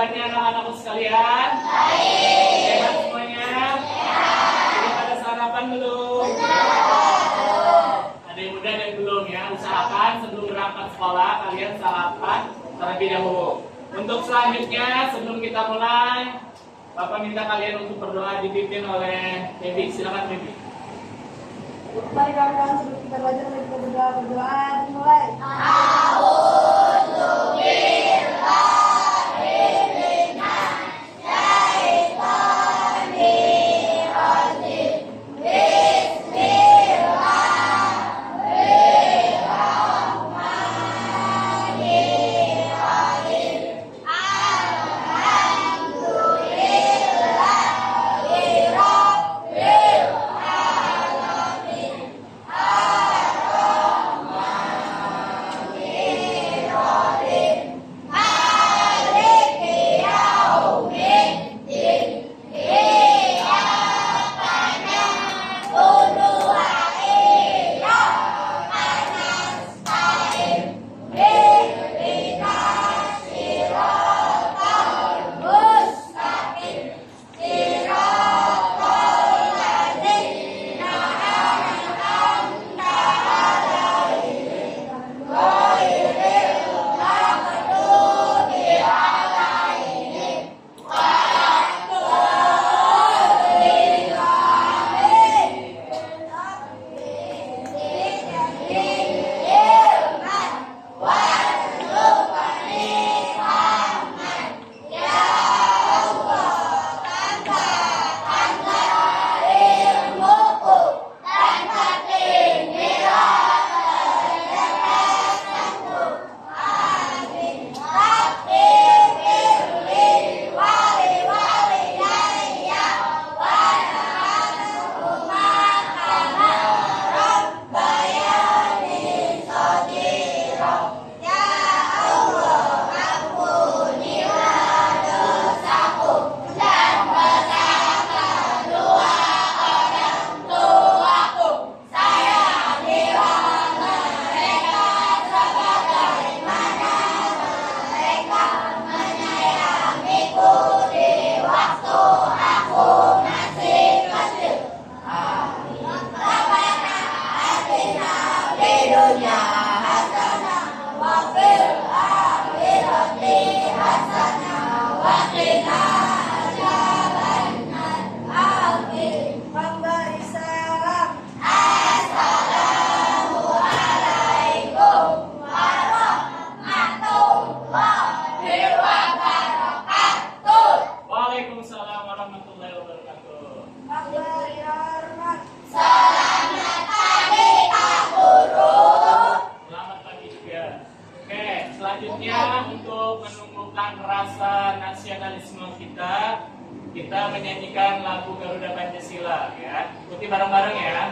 kabarnya anak-anakku sekalian? Baik. Sehat semuanya? Sehat. Sudah pada sarapan belum? Ada yang udah dan belum ya? Usahakan sebelum berangkat sekolah kalian sarapan terlebih dahulu. Untuk selanjutnya sebelum kita mulai, Bapak minta kalian untuk berdoa dipimpin oleh Baby. Silakan Baby. Mari kawan-kawan sebelum kita belajar kita berdoa dimulai. Waalaikumsalam warahmatullahi wabarakatuh. Selamat pagi juga. Oke, selanjutnya untuk menumbuhkan rasa nasionalisme kita menyanyikan lagu Garuda Pancasila ya. Ikuti bareng-bareng ya.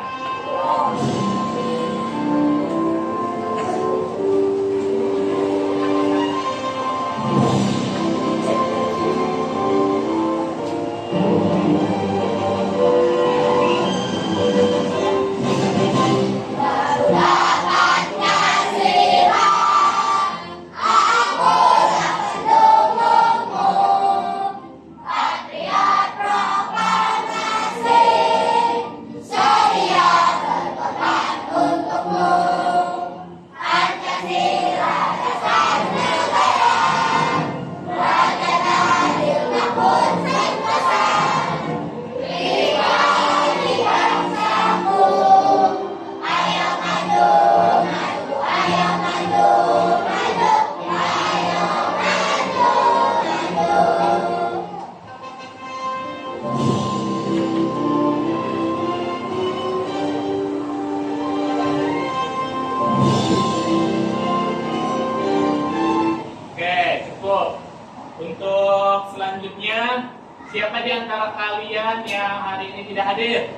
Untuk selanjutnya, siapa di antara kalian yang hari ini tidak hadir?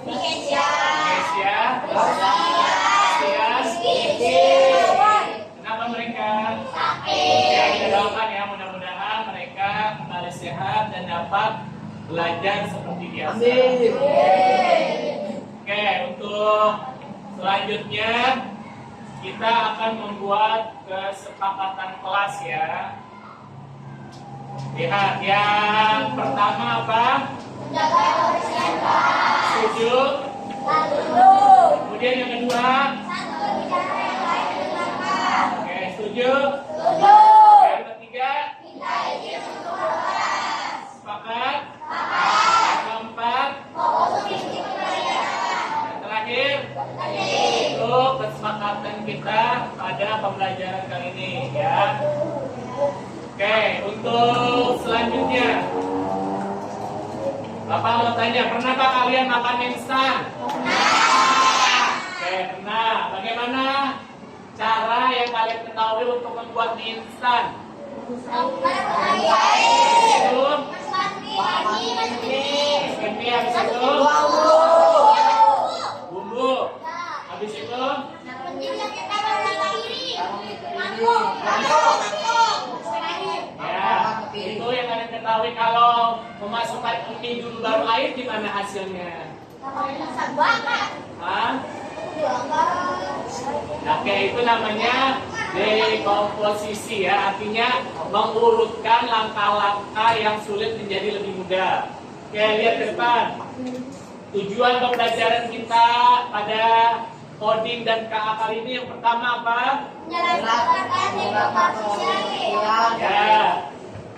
Nesya. Kenapa mereka? Ya, kita doakan ya, mudah-mudahan mereka kembali sehat dan dapat belajar seperti biasa. Oke, untuk selanjutnya kita akan membuat kesepakatan kelas ya. Lihat yang pertama apa? Setuju. Kemudian yang kedua. Oke, setuju. Yang ketiga. Sepakat. Yang keempat. Yang terakhir. Itu kesepakatan kita pada pembelajaran kali ini ya. Oke, untuk selanjutnya Bapak mau tanya, pernahkah kalian makan instan? Oke, pernah. Bagaimana cara yang kalian ketahui untuk membuat mie instan? Itu mie, habis itu bumbu, habis itu ya, itu yang kalian ketahui. Kalau memasukkan mie dulu baru air, gimana hasilnya? Hah? Oke, itu namanya dekomposisi ya, artinya mengurutkan langkah-langkah yang sulit menjadi lebih mudah. Oke, lihat ke depan. Tujuan pembelajaran kita pada coding dan KA kali ini yang pertama apa? Ya,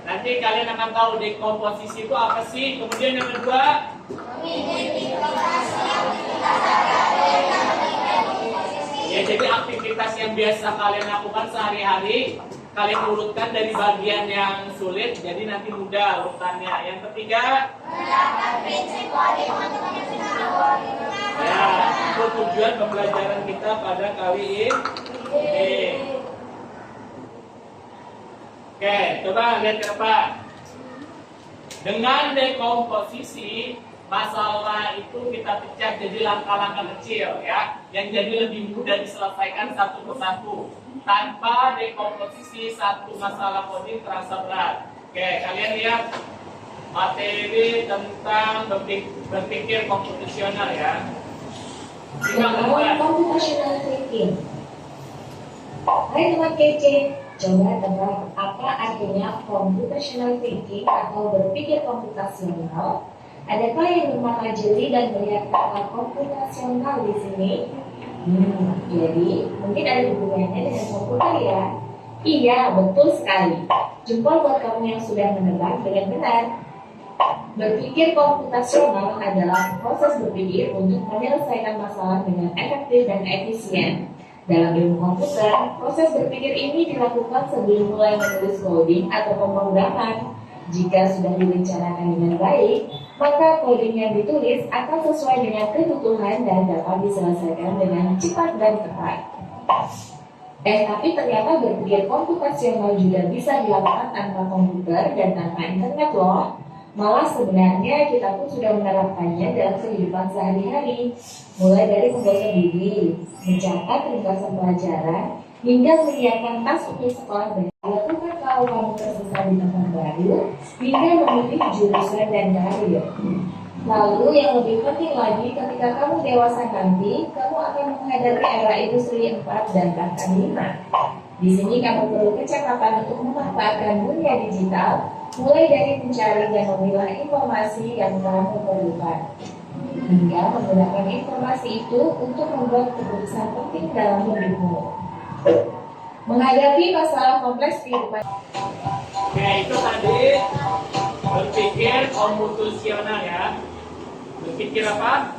nanti kalian akan tahu dekomposisi itu apa sih. Kemudian yang kedua, ya, jadi aktivitas yang biasa kalian lakukan sehari-hari, kalian urutkan dari bagian yang sulit, jadi nanti mudah urutannya. Yang ketiga, ya, itu tujuan pembelajaran kita pada kali ini. Oke, coba lihat ke depan. Dengan dekomposisi, masalah itu kita pecah jadi langkah-langkah kecil ya, yang jadi lebih mudah diselesaikan satu persatu. Tanpa dekomposisi, satu masalah coding terasa berat. Oke, kalian lihat materi tentang berpikir komputasional ya. Computational thinking. Hai teman kece, coba tebak apa artinya computational thinking atau berpikir komputasional? Adakah yang bermakna-jeli dan melihat kata komputasional di sini? Jadi mungkin ada hubungannya dengan komputer ya? Iya, betul sekali. Jempol buat kamu yang sudah menebak dengan benar. Berpikir komputasional adalah proses berpikir untuk menyelesaikan masalah dengan efektif dan efisien. Dalam ilmu komputer, proses berpikir ini dilakukan sebelum mulai menulis coding atau pemrograman. Jika sudah direncanakan dengan baik, maka coding yang ditulis akan sesuai dengan kebutuhan dan dapat diselesaikan dengan cepat dan tepat. Tapi ternyata berpikir komputasional juga bisa dilakukan tanpa komputer dan tanpa internet loh. Malah sebenarnya kita pun sudah menerapkannya dalam kehidupan sehari-hari. Mulai dari membuat sendiri, mencatat ringkasan pelajaran, hingga menyiapkan tas untuk sekolah dan dilakukan kalau kamu tersesat di tempat baru, hingga memilih jurusan dan karir. Lalu yang lebih penting lagi, ketika kamu dewasa nanti, kamu akan menghadapi era industri 4 dan bahkan 5. Di sini kamu perlu kecepatan untuk memanfaatkan dunia digital, mulai dari mencari dan memilah informasi yang kamu perlukan, hingga menggunakan informasi itu untuk membuat keputusan penting dalam hidupmu. Menghadapi masalah kompleks kehidupan. Oke, itu tadi berpikir komputasional ya. Berpikir apa?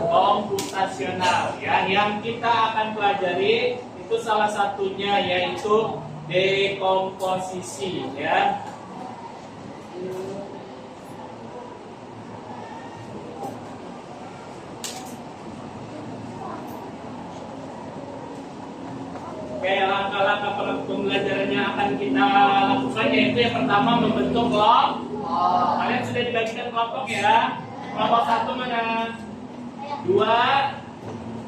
Komputasional ya. Yang kita akan pelajari itu salah satunya yaitu dekomposisi ya. Oke, langkah-langkah pembelajarannya akan kita lakukan yaitu yang pertama membentuk kelompok. Kalian sudah dibagikan kelompok ya. Kelompok 1 mana? 2,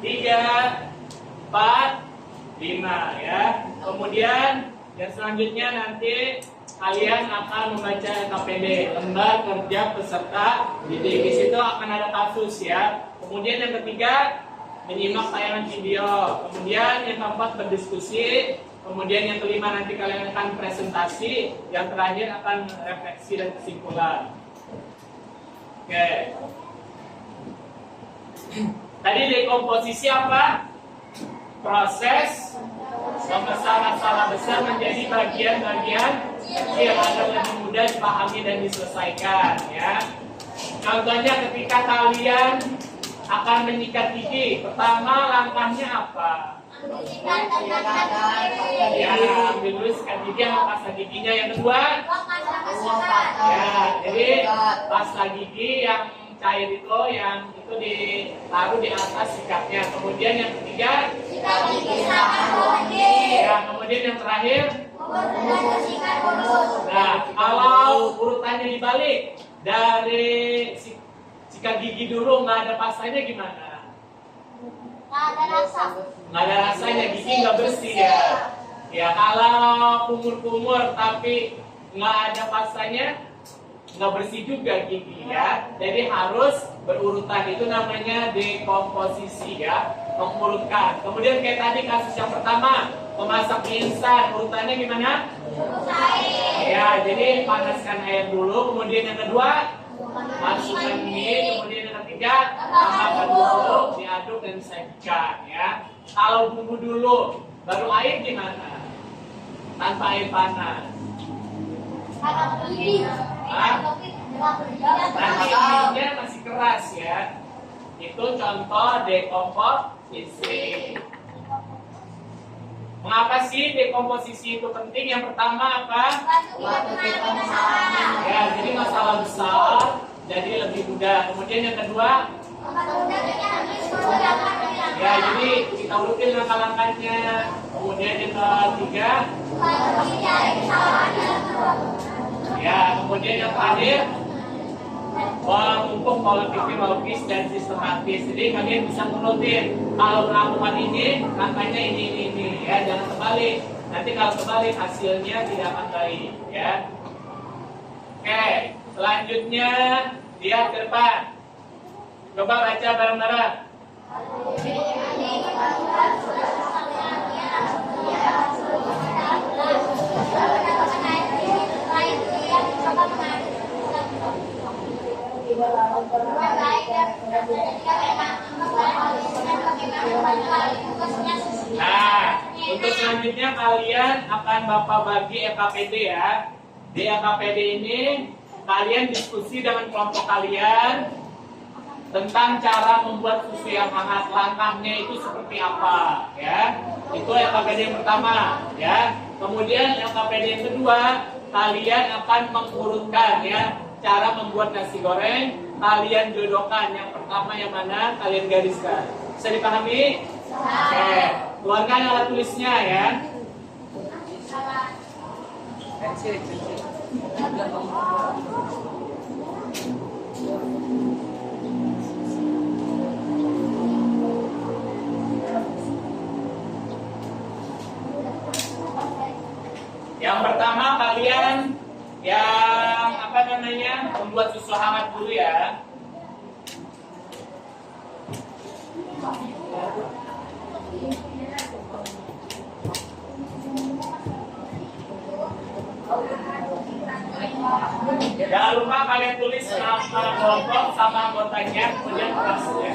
3, 4, 5 ya. Kemudian yang selanjutnya nanti kalian akan membaca LKPD, lembar kerja peserta didik. Di situ akan ada kasus ya. Kemudian yang ketiga menyimak tayangan video. Kemudian yang keempat berdiskusi. Kemudian yang kelima nanti kalian akan presentasi, yang terakhir akan refleksi dan kesimpulan. Oke. Tadi dekomposisi apa? Proses memesan masalah besar menjadi bagian-bagian kecil agar lebih mudah dipahami dan diselesaikan, ya. Contohnya ketika kalian akan menyikat gigi, pertama langkahnya apa? Ya, ambil dulu sikat gigi sama pasta giginya. Yang kedua, ya, jadi pasta gigi yang cair itu, yang itu ditaruh di atas sikatnya. Kemudian yang ketiga, ya, kemudian yang terakhir, nah, kalau urutannya dibalik dari sikat gigi dulu nggak ada pastanya gimana? Nggak ada rasanya, gigi nggak bersih ya. Ya, kalau kumur-kumur tapi nggak ada pastanya, nggak bersih juga gigi ya. Jadi harus berurutan, itu namanya dekomposisi ya, mengurutkan. Kemudian kayak tadi kasus yang pertama, memasak mie instan, urutannya gimana? Ya, jadi panaskan air dulu, kemudian yang kedua masukkan mie, kemudian yang ketiga tambahkan dulu, diaduk dan disajikan ya. Kalau bumbu dulu, baru air gimana? Tanpa air panas. Nanti mienya masih keras ya. Itu contoh dekomposisi. Mengapa sih dekomposisi itu penting? Yang pertama apa? Ya, jadi masalah besar jadi lebih mudah. Kemudian yang kedua, ya, jadi kita urutin langkah-langkahnya. Kemudian yang ketiga, ya, kemudian yang terakhir, mumpung pola pikir logis dan sistematis. Jadi kalian bisa menurutin, kalau melakukan ini, langkahnya ini, ya, jangan terbalik. Nanti kalau terbalik hasilnya tidak akan baik, ya. Oke, selanjutnya lihat ke depan. Coba baca bareng-bareng. Nah, untuk selanjutnya kalian akan Bapak bagi EKPD ya. Di EKPD ini kalian diskusi dengan kelompok kalian tentang cara membuat susu yang hangat. Langkahnya itu seperti apa ya. Itu EKPD yang pertama ya. Kemudian EKPD yang kedua, kalian akan mengurutkan ya cara membuat nasi goreng. Kalian jodohkan yang pertama yang mana, kalian gariskan. Bisa dipahami? Oke, keluarkan alat tulisnya ya. Yang pertama kalian yang apa namanya membuat susu hangat dulu ya. Jangan lupa kalian tulis nama kelompok sama anggotanya, kemudian kelasnya.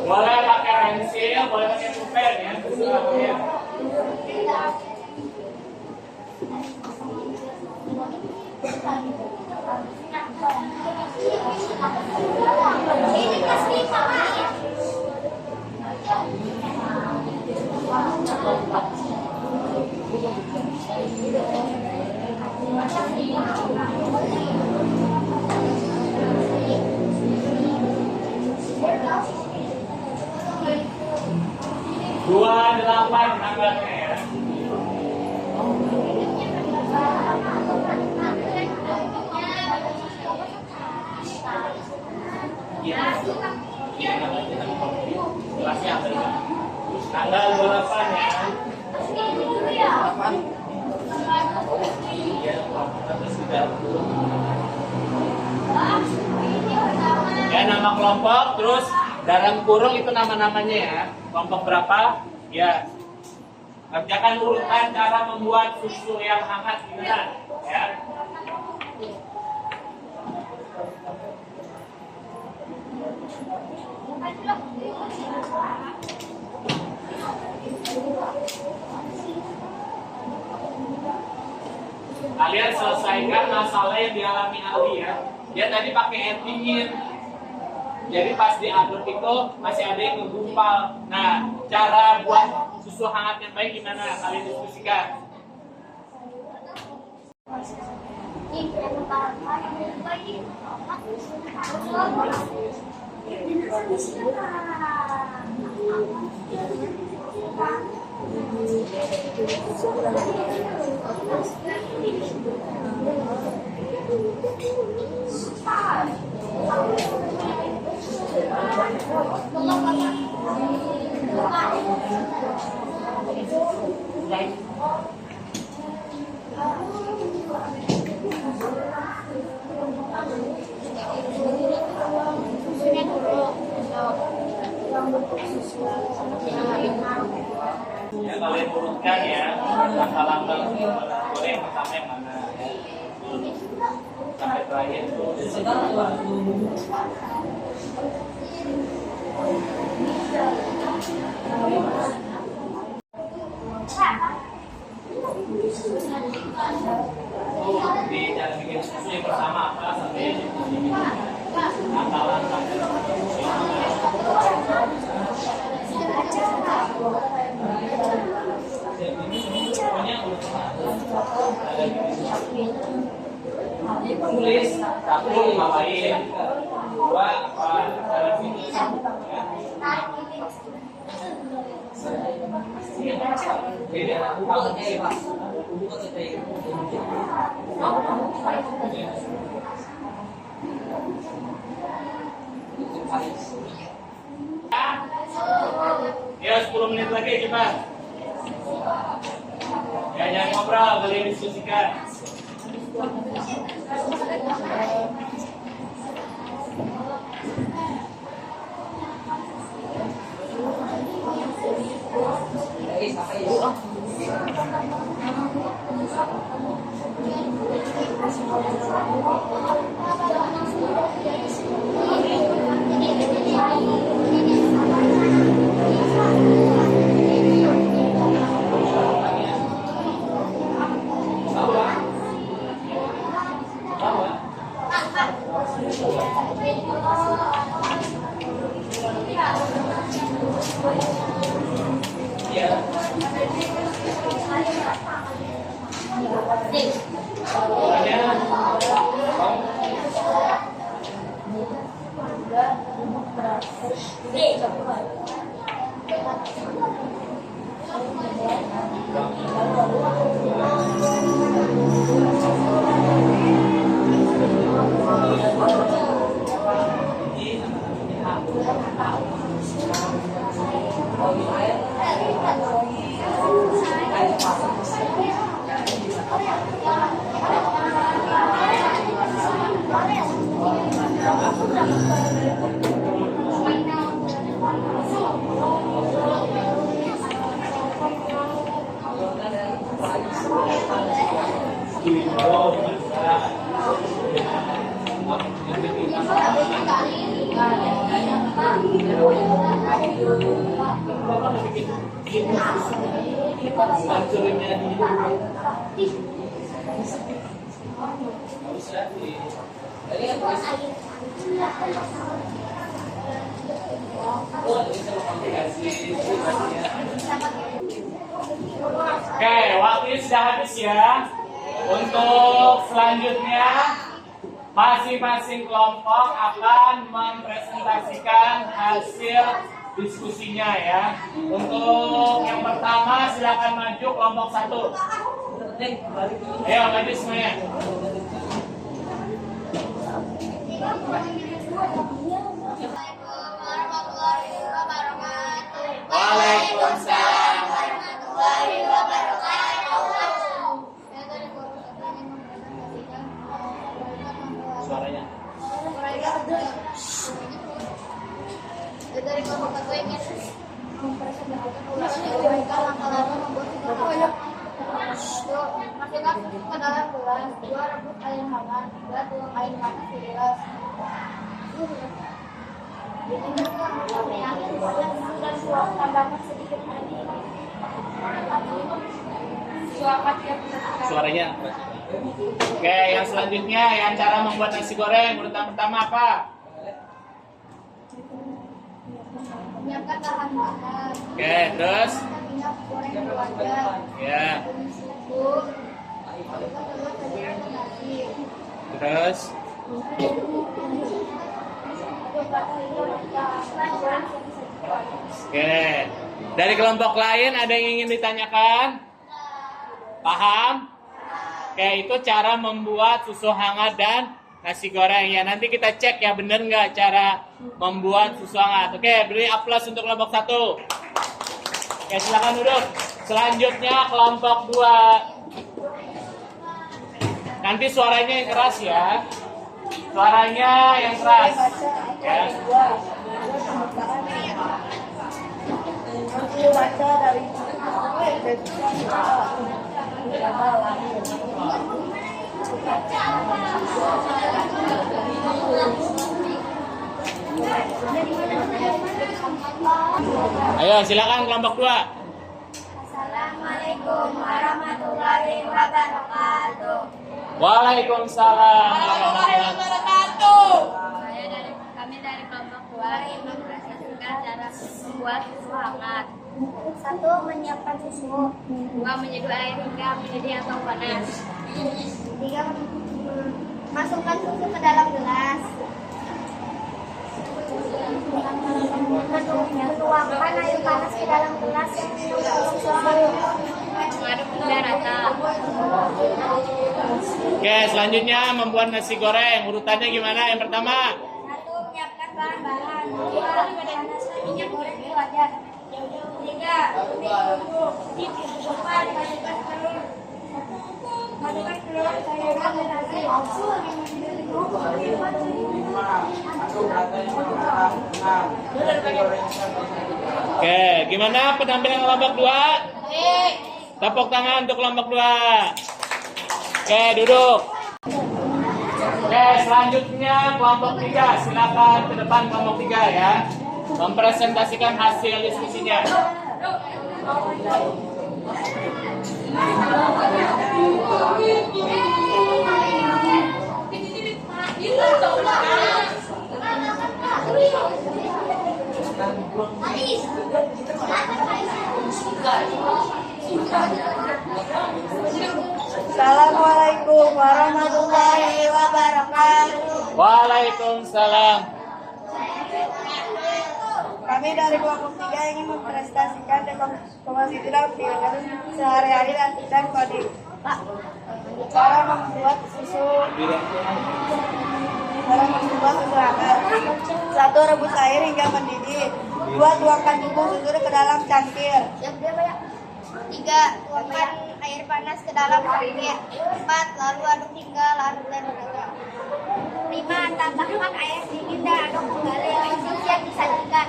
Boleh pakai pensil, boleh pakai pulpen ya, terserah kalian. Dua 8 tanggalnya ya. Kelasnya apa ya? Tanggal 28 ya. Ya, nama kelompok terus Dalam kurung itu nama-namanya ya. Kelompok berapa? Ya. Kerjakan urutan cara membuat susu yang hangat gimana? Ya. Kalian selesaikan masalah yang dialami Ali ya. Dia tadi pakai air dingin. Jadi pas diaduk itu masih ada yang ngegumpal. Nah, cara buat susu hangat yang baik gimana? Kalian diskusikan. Ya, kalian urutkan ya langkah-langkah goreng yang pertama yang mana ya. Sampai terakhir itu jadi cara bikin susu yang pertama apa sampai langkah-langkah tulis satu ngapain dua apa cara bikin jadi aku ya 10 menit lagi cepat ya jangan ngobrol kalian diskusikan. Oke, waktunya sudah habis ya. Untuk selanjutnya, masing-masing kelompok akan mempresentasikan hasil diskusinya ya. Untuk yang pertama silakan maju kelompok 1. Ayo maju semuanya. Waalaikumsalam warahmatullahi wabarakatuh. Suaranya. Dari kelompok satu ingin mempresentasikan ulang kebaikan langkah-langkah membuat susu. Masukkan susu ke dalam gelas. 2 rebus air hangat. 3 tuang air panas di gelas. Dan tambahkan sedikit air. Suaranya. Oke, yang selanjutnya yang cara membuat nasi goreng urutan pertama apa? Menyiapkan bahan bahan. Oke, terus? Minyak goreng berwajar. Ya. Susu. Masukkan telur sajian ke nasi. Terus? Oke. Dari kelompok lain ada yang ingin ditanyakan? Paham? Oke, itu cara membuat susu hangat dan nasi goreng. Ya, nanti kita cek ya bener nggak cara membuat susu hangat. Oke, beri aplaus untuk kelompok 1. Oke, silakan duduk. Selanjutnya kelompok 2. Nanti suaranya yang keras ya. Suaranya yang keras. Ya. Baca dari Ayo, silakan kelompok 2. Assalamualaikum warahmatullahi wabarakatuh. Waalaikumsalam warahmatullahi wabarakatuh. Kami dari kelompok 2 ingin mempresentasikan cara membuat susu hangat. 1. Menyiapkan susu. 2. Menyeduh air hingga mendidih atau panas. 3. Masukkan susu ke dalam gelas. Menuangkan air panas ke dalam gelas. Mengaduk hingga rata. Oke, selanjutnya membuat nasi goreng. Urutannya gimana? Yang pertama? 1. Menyiapkan bahan-bahan. 2. Memanaskan minyak goreng wajar. 3. Bumbu. 4. Masukkan telur, sayuran, dan nasi. Oke, gimana penampilan kelompok 2? Tepuk tangan untuk kelompok 2. Oke, duduk. Oke, selanjutnya kelompok 3. Silakan ke depan kelompok 3 ya. Mempresentasikan hasil diskusinya. Assalamualaikum warahmatullahi wabarakatuh. Waalaikumsalam. Kami dari kelompok 3 ingin mempresentasikan demonstrasi dalam kehidupan sehari-hari dan kode. Cara membuat susu hangat. 1. Rebus air hingga mendidih. 2. Tuangkan bubuk susu ke dalam cangkir. 3. Tuangkan air panas ke dalam cangkir. 4. Lalu aduk hingga larut dan rata. 5. Tambahkan air sedikit dan aduk kembali. Siap disajikan.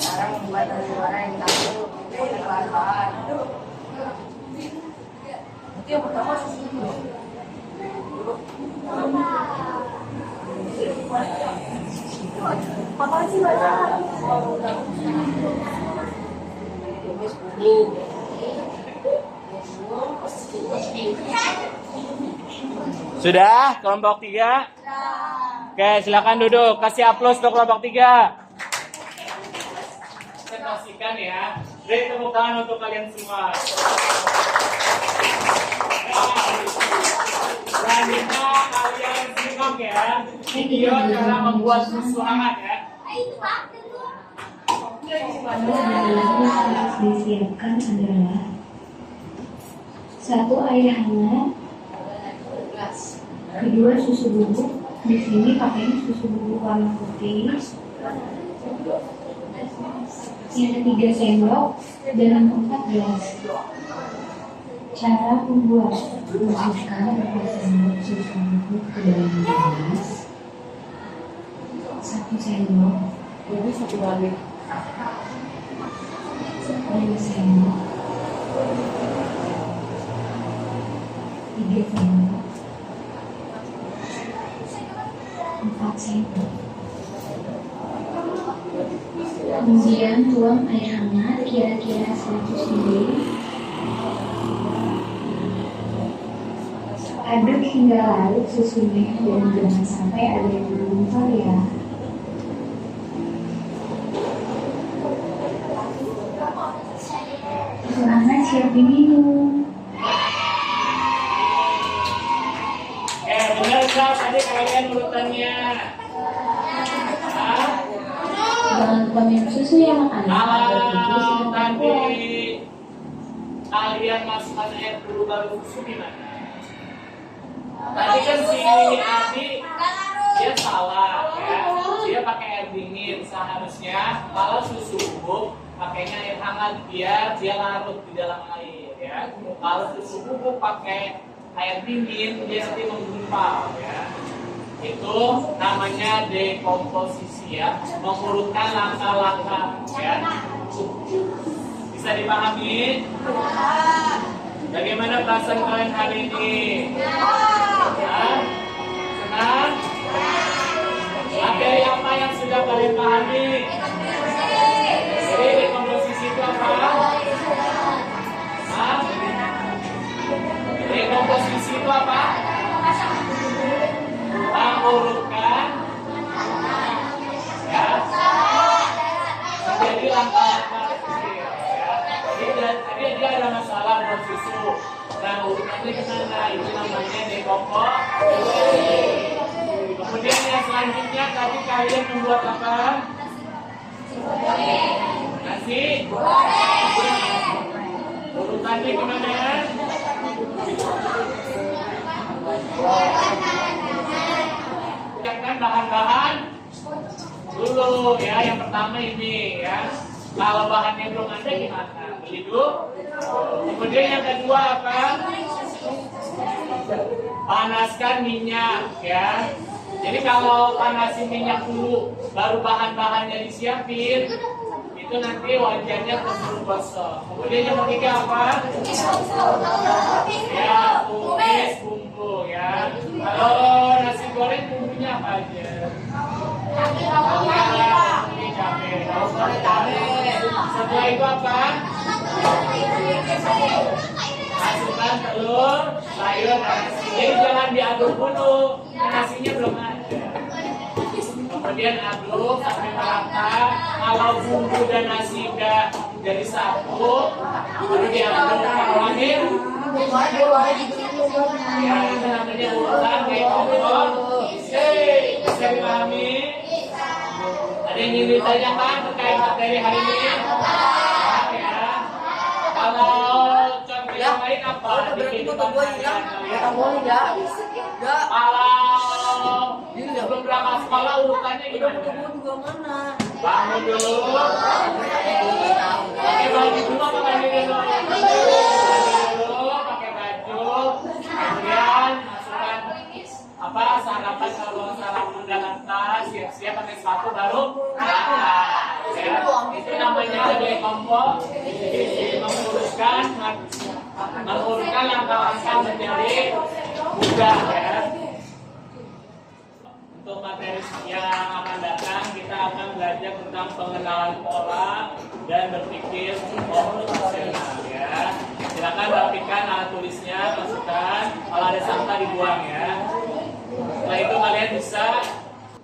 Sekarang membuat nasi goreng satu bahan-bahan. Itu yang pertama susu dulu. Apa sih baca? Sudah kelompok 3? Oke, silakan duduk. Kasih aplaus untuk kelompok 3. Presentasikan ya. Beri tepuk tangan untuk kalian semua. Selanjutnya kalian simak ya video cara membuat susu hangat ya. Harus disiapkan adalah 1. Air hangat. 2. Susu bubuk. Di sini pakainya susu bubuk warna putih. Ini ada 3 sendok dan 4 gelas. Cara membuat masukkan beberapa sendok susu bubuk ke dalam gelas. 1 sendok. Ini 1 balik. 2 sendok. 3 sendok. 4 sendok. Kemudian tuang air hangat kira-kira 100 ml. Aduk hingga larut susunya dan jangan sampai ada yang berlumpur ya. Semangat siap diminum. Benar nggak tadi kalian urutannya? Hah? Jangan lupa minum susu ya makanan. Kalau tadi kalian masukkan air dulu baru susu gimana? Tadi kan si Adi dia salah ya, dia pakai air dingin. Seharusnya kalau susu bubuk pakainya air hangat biar dia larut di dalam air ya. Kalau susu bubuk pakai air dingin dia nanti menggumpal ya. Itu namanya dekomposisi ya, mengurutkan langkah-langkah ya. Bisa dipahami? Bagaimana perasaan kalian hari ini? Senang? Materi apa yang sudah kalian pahami? Jadi dekomposisi itu apa? Dekomposisi itu apa? Mengurutkan ya, jadi langkah-langkah kecil ya. Jadi dia ada masalah buat susu. Nah, urutannya ke sana, itu namanya dekomposisi. Kemudian yang selanjutnya tadi kalian membuat apa? Nasi goreng. Urutannya gimana? Siapkan bahan-bahan dulu ya. Yang pertama ini ya. Kalau bahannya belum ada gimana? Beli dulu. Kemudian yang kedua apa? Panaskan minyak ya. Jadi kalau panasin minyak dulu, baru bahan-bahannya disiapin, itu nanti wajannya keburu gosong. Kemudian yang ketiga apa? Ya, tumis bumbu ya. Kalau nasi goreng bumbunya apa aja? Setelah itu apa? Masukkan telur, sayur, nasi. Jadi jangan diaduk dulu, nasinya belum ada. Kemudian aduk sampai merata. Kalau bumbu dan nasi udah jadi satu, baru diaduk. Kalau akhir, ya itu namanya urutan dekomposisi. Bisa dipahami? Ada yang ingin ditanyakan terkait materi hari ini? Ya. Kalau contoh yang lain apa? Di kehidupan kalian? Kalau sebelum berangkat sekolah urutannya gimana? Bangun dulu. Pakai baju dulu apa mandi dulu? Mandi dulu, pakai baju. Kemudian masukkan apa sarapan, kalau sarapan dalam tas, siap-siap pakai sepatu baru berangkat. Ya, itu namanya dekomposisi, mengurutkan langkah-langkah menjadi mudah ya. Untuk materi yang akan datang, kita akan belajar tentang pengenalan pola dan berpikir komputasional ya. Silakan rapikan alat tulisnya, masukkan. Kalau ada sampah dibuang ya. Setelah itu kalian bisa.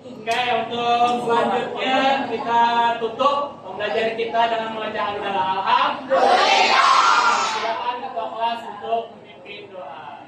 Oke, untuk selanjutnya kita tutup pembelajaran kita dengan membaca hamdalah. Alhamdulillah. Silakan ketua kelas untuk memimpin doa.